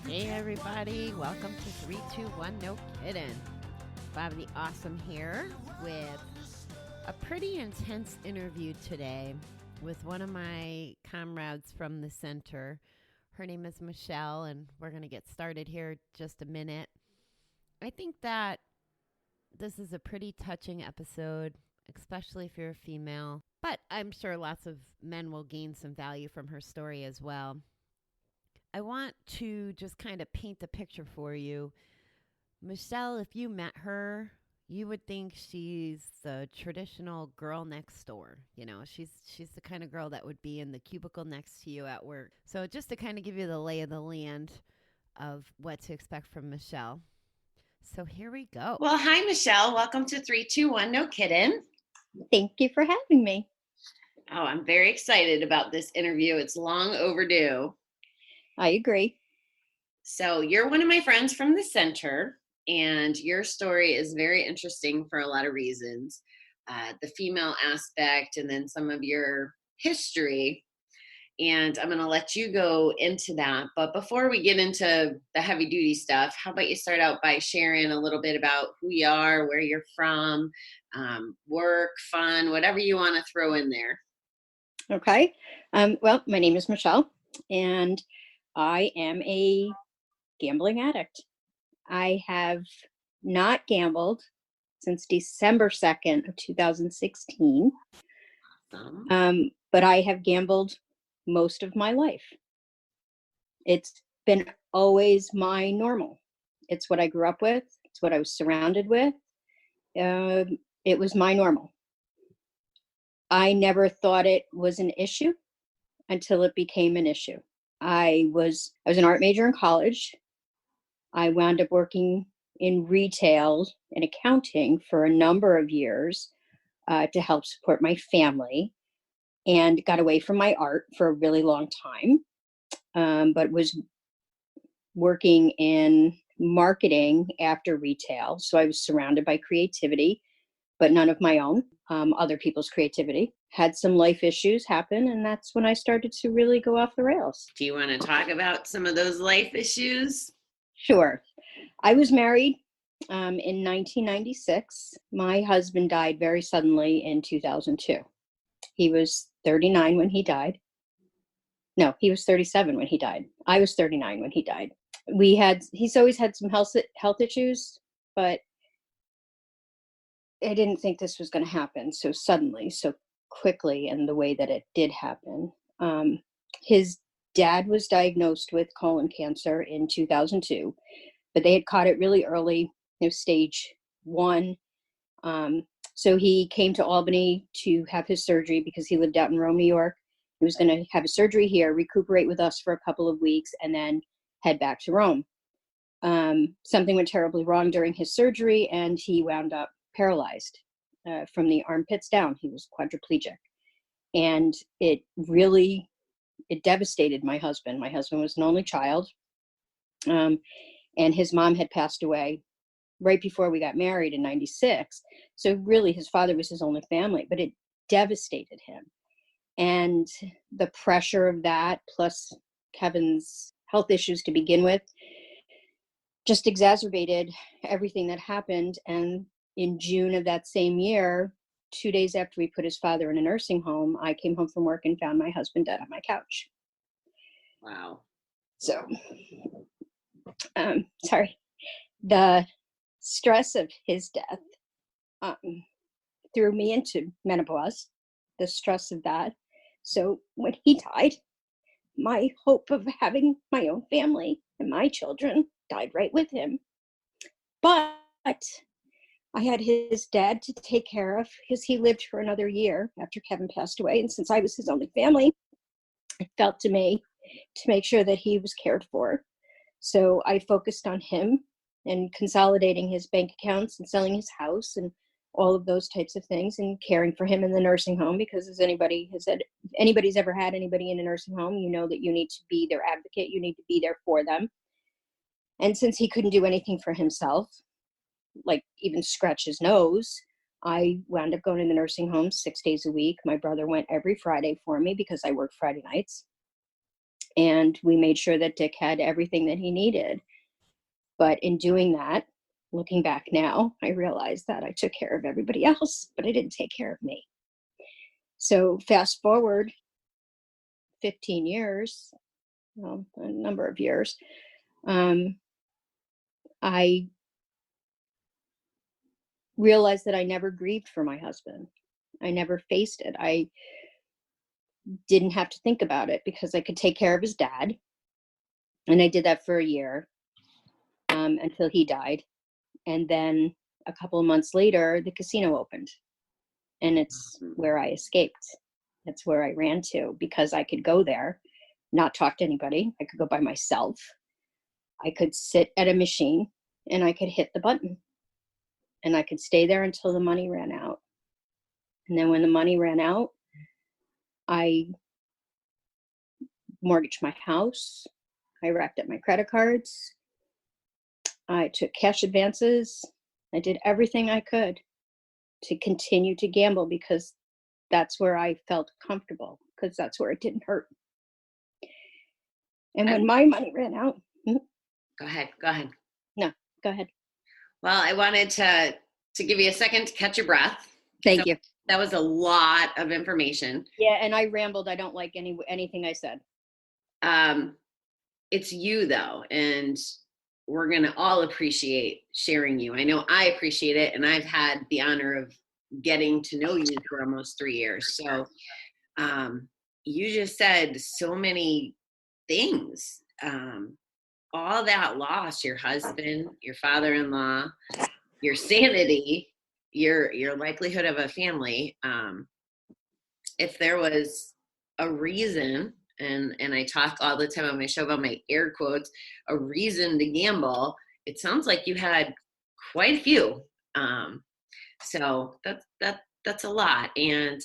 Hey everybody, welcome to 321 No Kiddin'. Bobby the Awesome here with a pretty intense interview today with one of my comrades from the center. Her name is Michelle, and we're going to get started here just a minute. I think that this is a pretty touching episode, especially if you're a female, but I'm sure lots of men will gain some value from her story as well. I want to just kind of paint the picture for you. Michelle, if you met her, you would think she's the traditional girl next door. You know, she's the kind of girl that would be in the cubicle next to you at work. So just to kind of give you the lay of the land of what to expect from Michelle. So here we go. Well, hi, Michelle. Welcome to 321 No Kiddin'. Thank you for having me. Oh, I'm very excited about this interview. It's long overdue. I agree. So you're one of my friends from the center, and your story is very interesting for a lot of reasons. The female aspect and then some of your history. And I'm going to let you go into that. But before we get into the heavy duty stuff, how about you start out by sharing a little bit about who you are, where you're from, work, fun, whatever you want to throw in there. Okay. Well, my name is Michelle, and I am a gambling addict. I have not gambled since December 2nd of 2016. Awesome. But I have gambled most of my life. It's been always my normal. It's what I grew up with. It's what I was surrounded with. It was my normal. I never thought it was an issue until it became an issue. I was an art major in college. I wound up working in retail and accounting for a number of years to help support my family, and got away from my art for a really long time, but was working in marketing after retail. So I was surrounded by creativity, but none of my own, other people's creativity. Had some life issues happen, and that's when I started to really go off the rails. Do you want to talk about some of those life issues? Sure. I was married in 1996. My husband died very suddenly in 2002. He was 39 when he died. No, he was 37 when he died. I was 39 when he died. He's always had some health issues, but I didn't think this was going to happen so suddenly, so quickly, and the way that it did happen. His dad was diagnosed with colon cancer in 2002, but they had caught it really early, stage 1. So he came to Albany to have his surgery because he lived out in Rome, New York. He was going to have his surgery here, recuperate with us for a couple of weeks, and then head back to Rome. Something went terribly wrong during his surgery, and he wound up paralyzed from the armpits down. He was quadriplegic. And it devastated my husband. My husband was an only child, and his mom had passed away right before we got married in 96. So really his father was his only family, but it devastated him. And the pressure of that, plus Kevin's health issues to begin with, just exacerbated everything that happened. And in June of that same year, 2 days after we put his father in a nursing home, I came home from work and found my husband dead on my couch. Wow. So, sorry. The stress of his death threw me into menopause, the stress of that. So when he died, my hope of having my own family and my children died right with him. But I had his dad to take care of because he lived for another year after Kevin passed away. And since I was his only family, it felt to me to make sure that he was cared for. So I focused on him and consolidating his bank accounts and selling his house and all of those types of things, and caring for him in the nursing home, because as anybody has said, if anybody's ever had anybody in a nursing home, you know that you need to be their advocate. You need to be there for them. And since he couldn't do anything for himself, like even scratch his nose, I wound up going to the nursing home 6 days a week. My brother went every Friday for me because I worked Friday nights. And we made sure that Dick had everything that he needed. But in doing that, looking back now, I realized that I took care of everybody else, but I didn't take care of me. So fast forward 15 years, well, a number of years, I realized that I never grieved for my husband. I never faced it. I didn't have to think about it because I could take care of his dad. And I did that for a year until he died. And then a couple of months later, the casino opened. And it's where I escaped. That's where I ran to, because I could go there, not talk to anybody. I could go by myself. I could sit at a machine and I could hit the button. And I could stay there until the money ran out. And then when the money ran out, I mortgaged my house. I racked up my credit cards. I took cash advances. I did everything I could to continue to gamble because that's where I felt comfortable, because that's where it didn't hurt. And when my money ran out. Go ahead. No, go ahead. Well, I wanted to give you a second to catch your breath. Thank you. That was a lot of information. Yeah, and I rambled. I don't like anything I said. It's you, though, and we're going to all appreciate sharing you. I know I appreciate it, and I've had the honor of getting to know you for almost 3 years. So you just said so many things. All that loss, your husband, your father-in-law, your sanity, your likelihood of a family. If there was a reason, and I talk all the time on my show about my air quotes, a reason to gamble, it sounds like you had quite a few. So that's a lot. And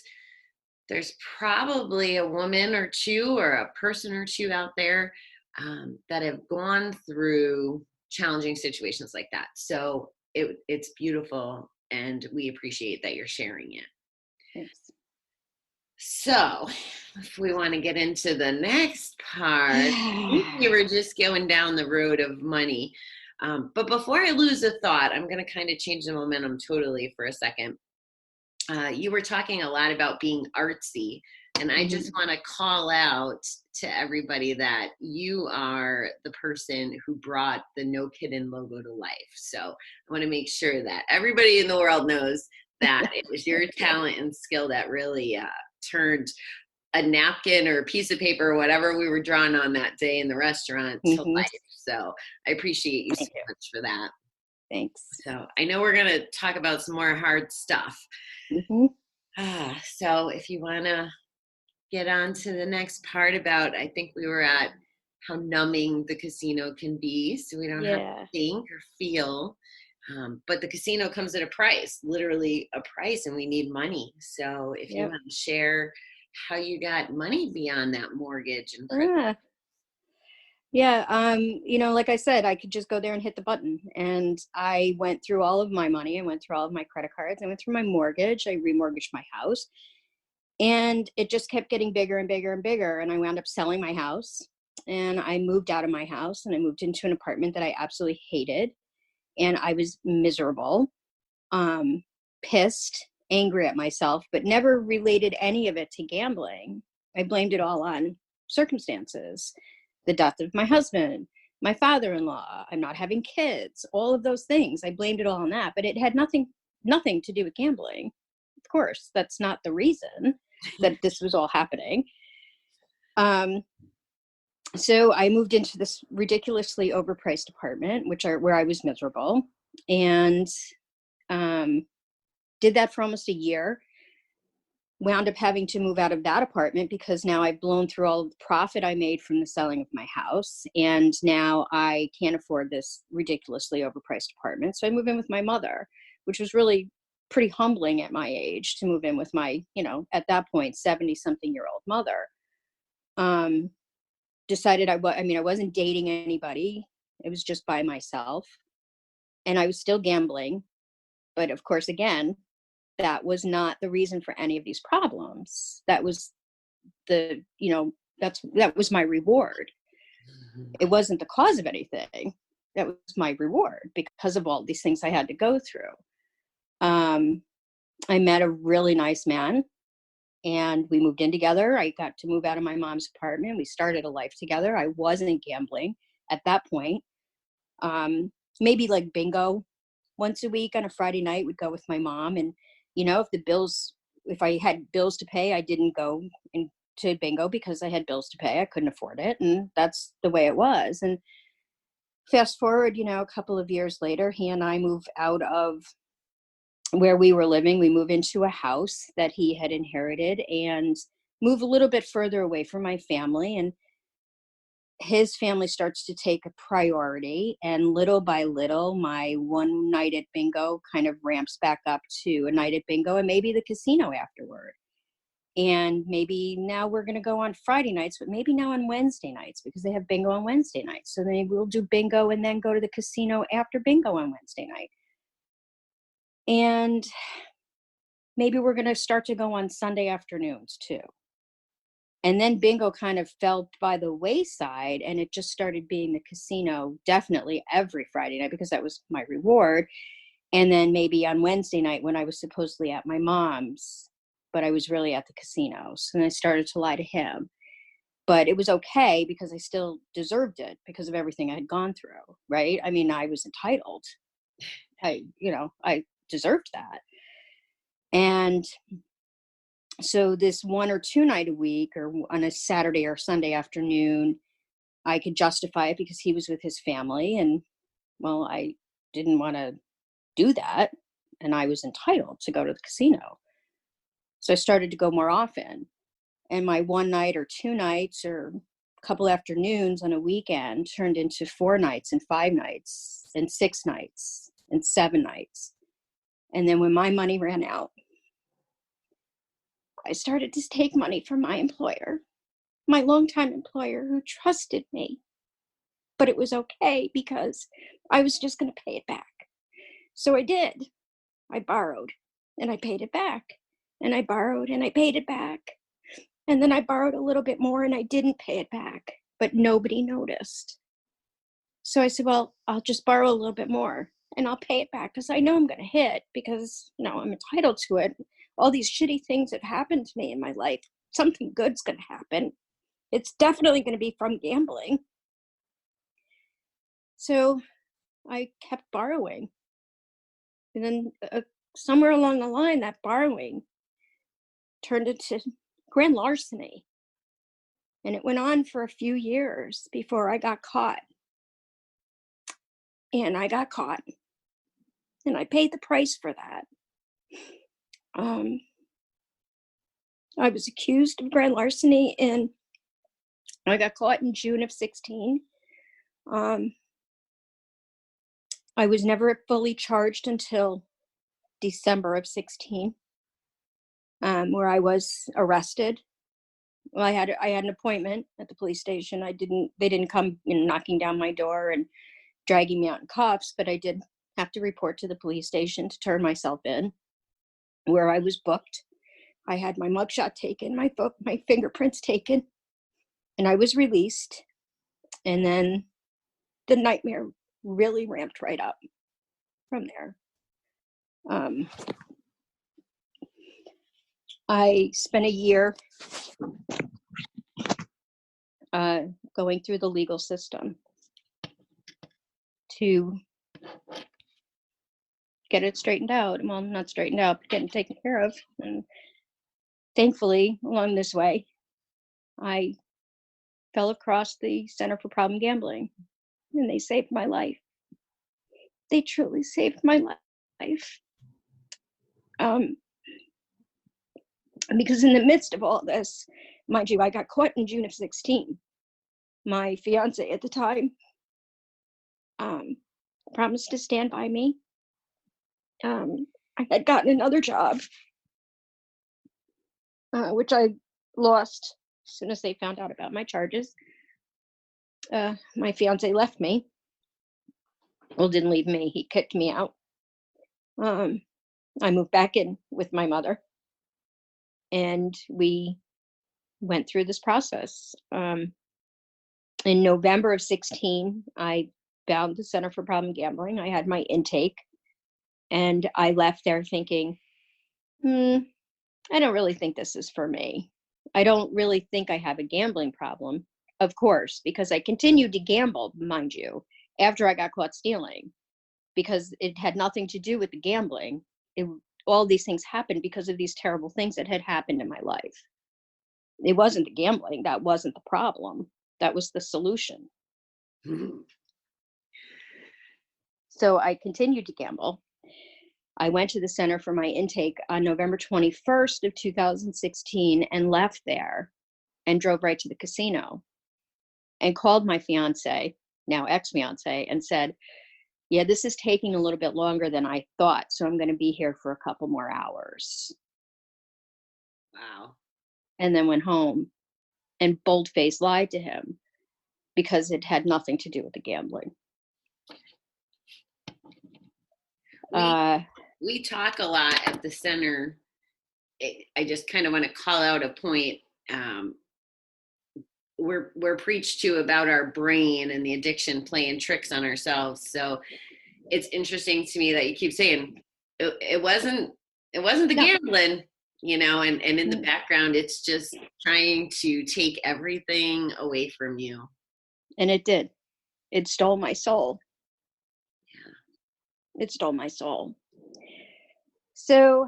there's probably a woman or two or a person or two out there that have gone through challenging situations like that. So it's beautiful, and we appreciate that you're sharing it. Thanks. So if we want to get into the next part, we were just going down the road of money. But before I lose a thought, I'm going to kind of change the momentum totally for a second. You were talking a lot about being artsy, and I just want to call out to everybody that you are the person who brought the No Kiddin' logo to life. So I want to make sure that everybody in the world knows that it was your talent and skill that really turned a napkin or a piece of paper or whatever we were drawing on that day in the restaurant to life. So I appreciate you so much for that. Thanks. So I know we're going to talk about some more hard stuff. So if you want to get on to the next part about, I think we were at how numbing the casino can be, so we don't have to think or feel. But the casino comes at a price, literally a price, and we need money. So if you want to share how you got money beyond that mortgage and credit. Like I said, I could just go there and hit the button. And I went through all of my money. I went through all of my credit cards. I went through my mortgage. I remortgaged my house. And it just kept getting bigger and bigger and bigger. And I wound up selling my house. And I moved out of my house and I moved into an apartment that I absolutely hated. And I was miserable, pissed, angry at myself, but never related any of it to gambling. I blamed it all on circumstances. The death of my husband, my father-in-law, I'm not having kids, all of those things. I blamed it all on that, but it had nothing to do with gambling. Of course, that's not the reason that this was all happening. So I moved into this ridiculously overpriced apartment, where I was miserable, and did that for almost a year. Wound up having to move out of that apartment because now I've blown through all of the profit I made from the selling of my house. And now I can't afford this ridiculously overpriced apartment. So I moved in with my mother, which was really pretty humbling at my age to move in with my, at that point, 70-something-year-old mother. Decided I wasn't dating anybody. It was just by myself. And I was still gambling. But of course, again, that was not the reason for any of these problems. That was that that was my reward. It wasn't the cause of anything. That was my reward because of all these things I had to go through. I met a really nice man, and we moved in together. I got to move out of my mom's apartment. We started a life together. I wasn't gambling at that point. Maybe like bingo once a week on a Friday night, would go with my mom. And, if I had bills to pay, I didn't go to bingo because I had bills to pay. I couldn't afford it. And that's the way it was. And fast forward, a couple of years later, he and I moved out of where we were living. We moved into a house that he had inherited and move a little bit further away from my family. And his family starts to take a priority, and little by little, my one night at bingo kind of ramps back up to a night at bingo and maybe the casino afterward. And maybe now we're going to go on Friday nights, but maybe now on Wednesday nights because they have bingo on Wednesday nights. So then we'll do bingo and then go to the casino after bingo on Wednesday night. And maybe we're going to start to go on Sunday afternoons too. And then bingo kind of fell by the wayside, and it just started being the casino definitely every Friday night because that was my reward. And then maybe on Wednesday night when I was supposedly at my mom's, but I was really at the casino. So then I started to lie to him. But it was okay because I still deserved it because of everything I had gone through, right? I mean, I was entitled. I deserved that. And so this 1 or 2 night a week or on a Saturday or Sunday afternoon, I could justify it because he was with his family. And well, I didn't want to do that. And I was entitled to go to the casino. So I started to go more often. And my 1 night or 2 nights or a couple afternoons on a weekend turned into 4 nights and 5 nights and 6 nights and 7 nights. And then when my money ran out, I started to take money from my employer, my longtime employer who trusted me. But it was okay because I was just going to pay it back. So I did. I borrowed and I paid it back. And I borrowed and I paid it back. And then I borrowed a little bit more and I didn't pay it back. But nobody noticed. So I said, well, I'll just borrow a little bit more and I'll pay it back because I know I'm going to hit because, I'm entitled to it. All these shitty things that happened to me in my life, something good's going to happen. It's definitely going to be from gambling. So I kept borrowing. And then somewhere along the line, that borrowing turned into grand larceny. And it went on for a few years before I got caught. And I got caught. And I paid the price for that. I was accused of grand larceny and I got caught in June of 16. I was never fully charged until December of 16, where I was arrested. Well, I had an appointment at the police station. They didn't come knocking down my door and dragging me out in cuffs, but I did have to report to the police station to turn myself in, where I was booked. I had my mugshot taken, my fingerprints taken, and I was released. And then the nightmare really ramped right up from there. I spent a year going through the legal system to get it straightened out. Well, not straightened out, but getting taken care of. And thankfully, along this way, I fell across the Center for Problem Gambling, and they saved my life. They truly saved my life. Because in the midst of all this, mind you, I got caught in June of 16. My fiance at the time promised to stand by me. I had gotten another job, which I lost as soon as they found out about my charges. My fiance left me. Well, didn't leave me. He kicked me out. I moved back in with my mother. And we went through this process. In November of 16, I found the Center for Problem Gambling. I had my intake, and I left there thinking, I don't really think this is for me. I don't really think I have a gambling problem, of course, because I continued to gamble, mind you, after I got caught stealing, because it had nothing to do with the gambling. All these things happened because of these terrible things that had happened in my life. It wasn't the gambling. That wasn't the problem. That was the solution. So I continued to gamble. I went to the center for my intake on November 21st of 2016 and left there and drove right to the casino and called my fiance, now ex-fiance, and said, yeah, this is taking a little bit longer than I thought, so I'm going to be here for a couple more hours. Wow. And then went home and bold-faced lied to him because it had nothing to do with the gambling. We talk a lot at the center. I just kind of want to call out a point. We're preached to about our brain and the addiction playing tricks on ourselves. So it's interesting to me that you keep saying it wasn't the gambling, and in the background, it's just trying to take everything away from you. And it did. It stole my soul. Yeah. It stole my soul. So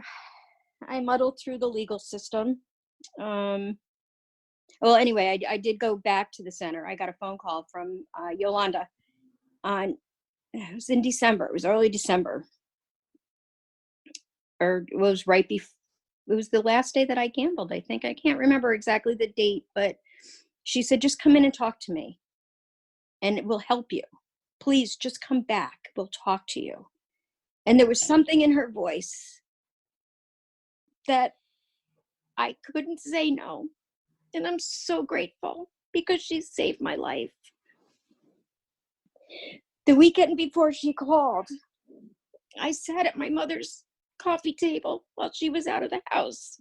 I muddled through the legal system. Well, anyway, I did go back to the center. I got a phone call from Yolanda it was in December. It was early December. Or it was right before, it was the last day that I gambled, I think. I can't remember exactly the date, but she said, just come in and talk to me and it will help you. Please just come back. We'll talk to you. And there was something in her voice that I couldn't say no. And I'm so grateful because she saved my life. The weekend before she called, I sat at my mother's coffee table while she was out of the house.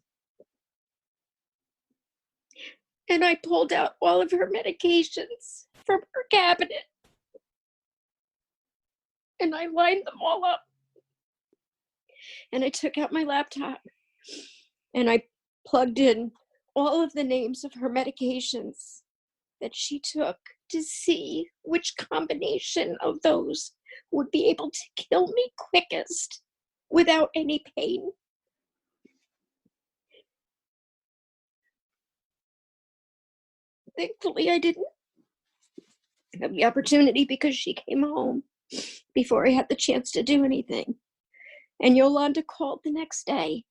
And I pulled out all of her medications from her cabinet. And I lined them all up. And I took out my laptop and I plugged in all of the names of her medications that she took to see which combination of those would be able to kill me quickest without any pain. Thankfully, I didn't have the opportunity because she came home before I had the chance to do anything. And Yolanda called the next day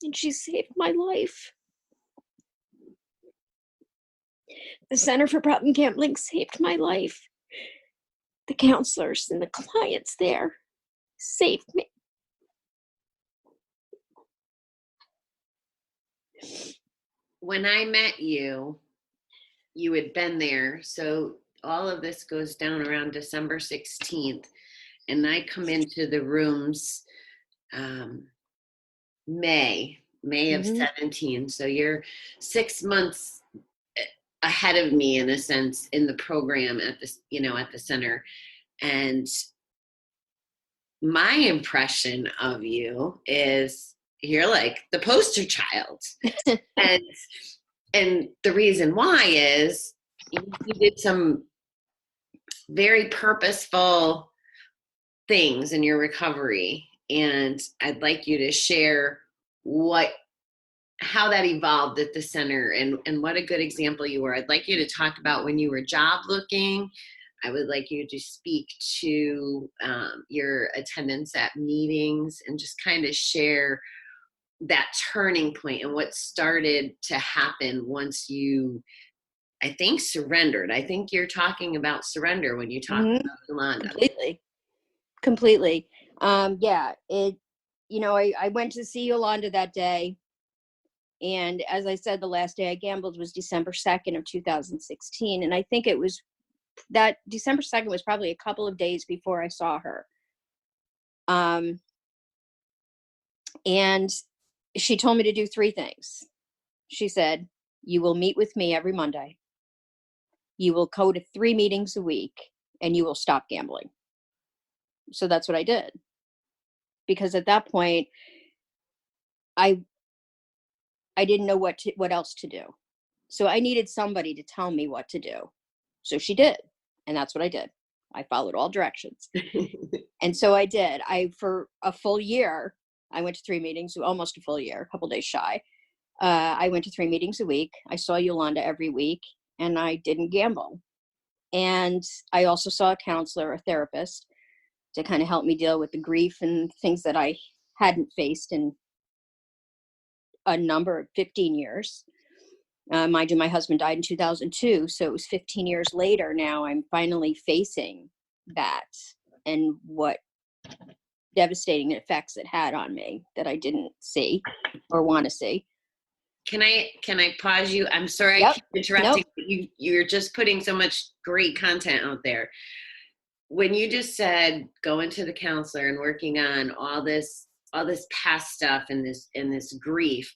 and she saved my life. The Center for Problem Gambling saved my life. The counselors and the clients there saved me. When I met you, you had been there. So all of this goes down around December 16th. And I come into the rooms May of 17. So you're 6 months ahead of me in a sense in the program at the center. And my impression of you is you're like the poster child. and the reason why is you did some very purposeful things in your recovery. And I'd like you to share how that evolved at the center and what a good example you were. I'd like you to talk about when you were job looking. I would like you to speak to your attendance at meetings and just kind of share that turning point and what started to happen once you, I think, surrendered. I think you're talking about surrender when you talk about Yolanda. Completely. Yeah, I went to see Yolanda that day. And as I said, the last day I gambled was December 2nd of 2016. And I think it was that December 2nd was probably a couple of days before I saw her. And she told me to do three things. She said, You will meet with me every Monday. You will go to 3 meetings a week, and you will stop gambling. So that's what I did. Because at that point, I didn't know what else to do. So I needed somebody to tell me what to do. So she did. And that's what I did. I followed all directions. And so I did. For a full year, I went to 3 meetings, almost a full year, a couple days shy. I went to 3 meetings a week. I saw Yolanda every week, and I didn't gamble. And I also saw a counselor, a therapist, to kind of help me deal with the grief and things that I hadn't faced in a number of 15 years. Mind you, my husband died in 2002, so it was 15 years later. Now I'm finally facing that and what devastating effects it had on me that I didn't see or want to see. Can I pause you? I'm sorry. Yep. I keep interrupting. Nope. You're just putting so much great content out there. When you just said going to the counselor and working on all this past stuff and this grief,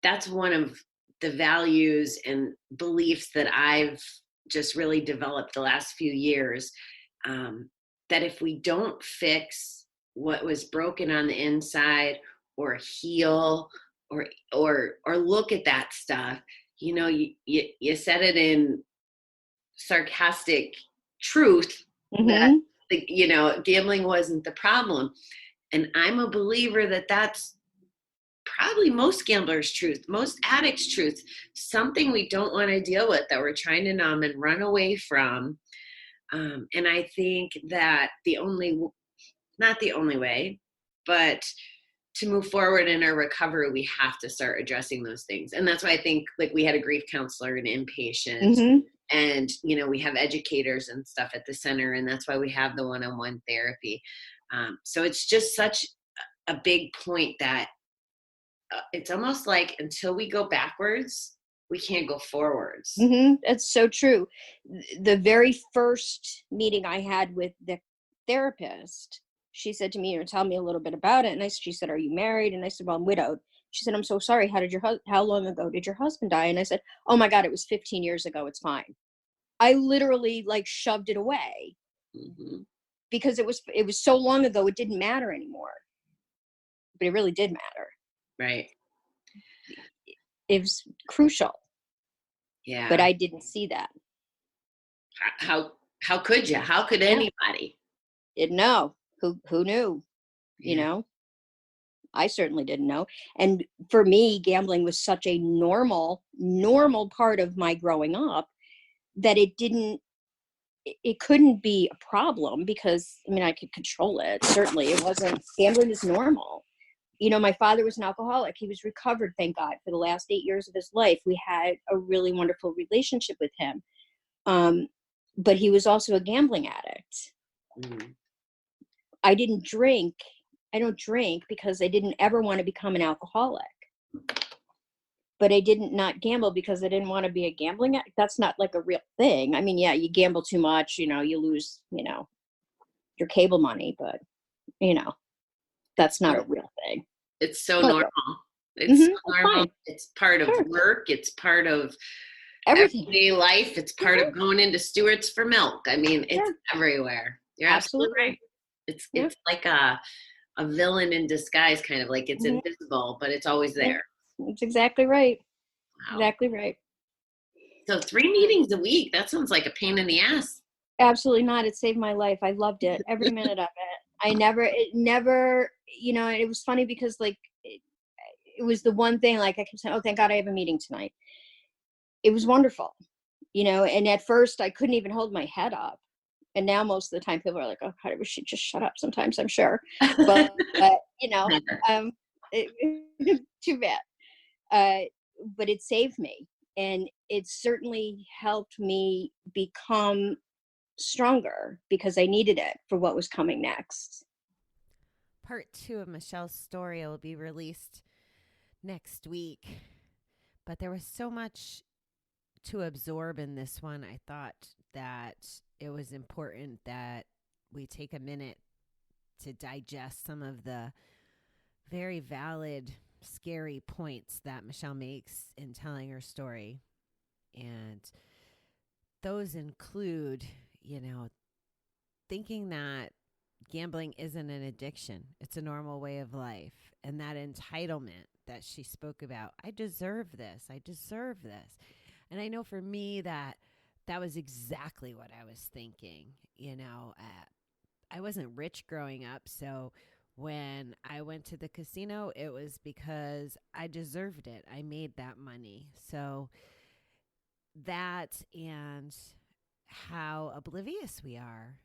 that's one of the values and beliefs that I've just really developed the last few years. That if we don't fix what was broken on the inside, or heal, or look at that stuff, you said it in sarcastic truth, that gambling wasn't the problem. And I'm a believer that that's probably most gamblers' truth, most addicts' truth, something we don't want to deal with, that we're trying to numb and run away from. And I think that not the only way, but to move forward in our recovery, we have to start addressing those things. And that's why I think, like, we had a grief counselor and inpatient, and, we have educators and stuff at the center. And that's why we have the one-on-one therapy. So it's just such a big point that it's almost like until we go backwards, we can't go forwards. That's so true. The very first meeting I had with the therapist, she said to me, tell me a little bit about it. And she said, are you married? And I said, well, I'm widowed. She said, I'm so sorry. How long ago did your husband die? And I said, oh my God, it was 15 years ago. It's fine. I literally shoved it away because it was so long ago. It didn't matter anymore, but it really did matter. Right. It was crucial. Yeah. But I didn't see that. How could you? How could anybody? Didn't know. Who knew? Yeah. I certainly didn't know. And for me, gambling was such a normal part of my growing up that it couldn't be a problem, because I could control it. Certainly it wasn't. Gambling is normal. My father was an alcoholic. He was recovered, thank God, for the last 8 years of his life. We had a really wonderful relationship with him. But he was also a gambling addict. I don't drink because I didn't ever want to become an alcoholic. But I didn't not gamble because I didn't want to be a gambling addict. That's not a real thing. Yeah, you gamble too much, you lose, your cable money, but, that's not a real thing. It's so normal. It's so normal. It's part of work. It's part of everything. Everyday life. It's part of going into Stewart's for milk. It's everywhere. You're absolutely right. It's like a villain in disguise, kind of like it's invisible, but it's always there. That's exactly right. Wow. Exactly right. So 3 meetings a week, that sounds like a pain in the ass. Absolutely not. It saved my life. I loved it. Every minute of it. It never, and it was funny because it was the one thing, I kept saying, oh, thank God I have a meeting tonight. It was wonderful, and at first I couldn't even hold my head up. And now most of the time people are like, oh God, I wish she'd just shut up sometimes, I'm sure. But, too bad. But it saved me. And it certainly helped me become stronger because I needed it for what was coming next. Part 2 of Michelle's story will be released next week. But there was so much to absorb in this one. I thought that it was important that we take a minute to digest some of the very valid scary points that Michelle makes in telling her story. And those include, thinking that gambling isn't an addiction. It's a normal way of life. And that entitlement that she spoke about. I deserve this. I deserve this. And I know for me that was exactly what I was thinking. I wasn't rich growing up. So when I went to the casino, it was because I deserved it. I made that money. So that, and how oblivious we are.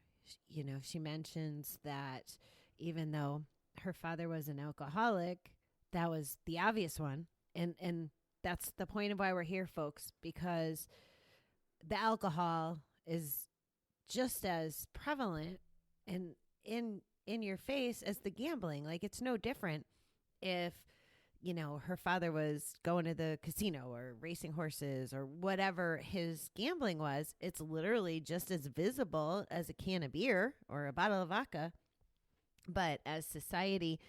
She mentions that even though her father was an alcoholic, that was the obvious one. And that's the point of why we're here, folks, because the alcohol is just as prevalent and in your face as the gambling. Like, it's no different if, her father was going to the casino or racing horses or whatever his gambling was. It's literally just as visible as a can of beer or a bottle of vodka. But as society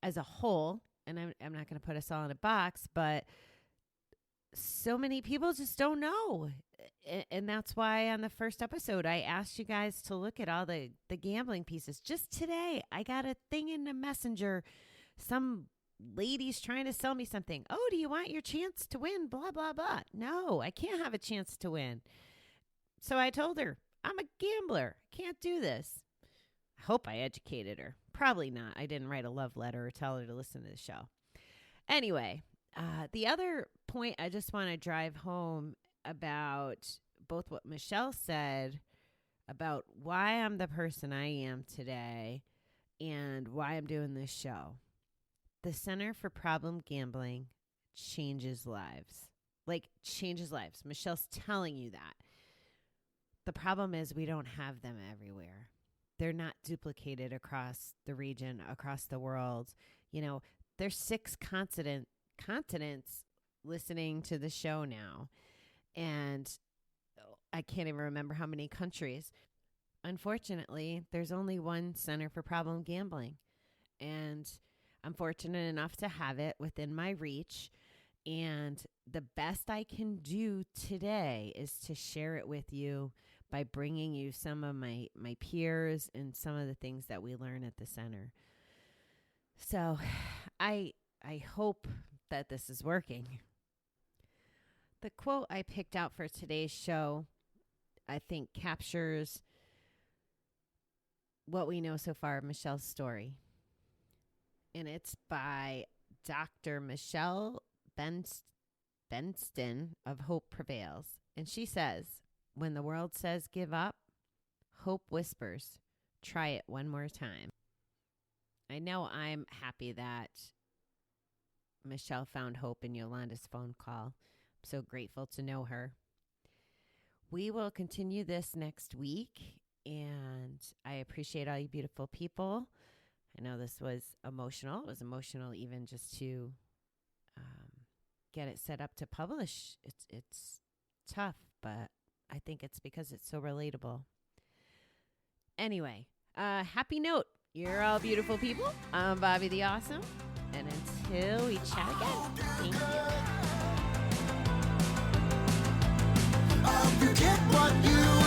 as a whole, and I'm not going to put us all in a box, but so many people just don't know. And that's why on the first episode, I asked you guys to look at all the gambling pieces. Just today, I got a thing in the messenger. Some lady's trying to sell me something. Oh, do you want your chance to win? Blah, blah, blah. No, I can't have a chance to win. So I told her, I'm a gambler. Can't do this. I hope I educated her. Probably not. I didn't write a love letter or tell her to listen to the show. Anyway, the other point I just want to drive home about both what Michelle said about why I'm the person I am today and why I'm doing this show. The Center for Problem Gambling changes lives. Like, changes lives. Michelle's telling you that. The problem is we don't have them everywhere. They're not duplicated across the region, across the world. There's 6 continents listening to the show now. And I can't even remember how many countries. Unfortunately, there's only one Center for Problem Gambling. And I'm fortunate enough to have it within my reach. And the best I can do today is to share it with you by bringing you some of my peers and some of the things that we learn at the center. So I hope that this is working. The quote I picked out for today's show, I think, captures what we know so far of Michelle's story. And it's by Dr. Michelle Benston of Hope Prevails. And she says, when the world says give up, hope whispers, try it one more time. I know I'm happy that Michelle found hope in Yolanda's phone call. I'm so grateful to know her. We will continue this next week, and I appreciate all you beautiful people. I know this was emotional. It was emotional even just to get it set up to publish. It's tough, but I think it's because it's so relatable. Anyway, happy note. You're all beautiful people. I'm Bobby the Awesome. And until we chat again, thank you. You get what you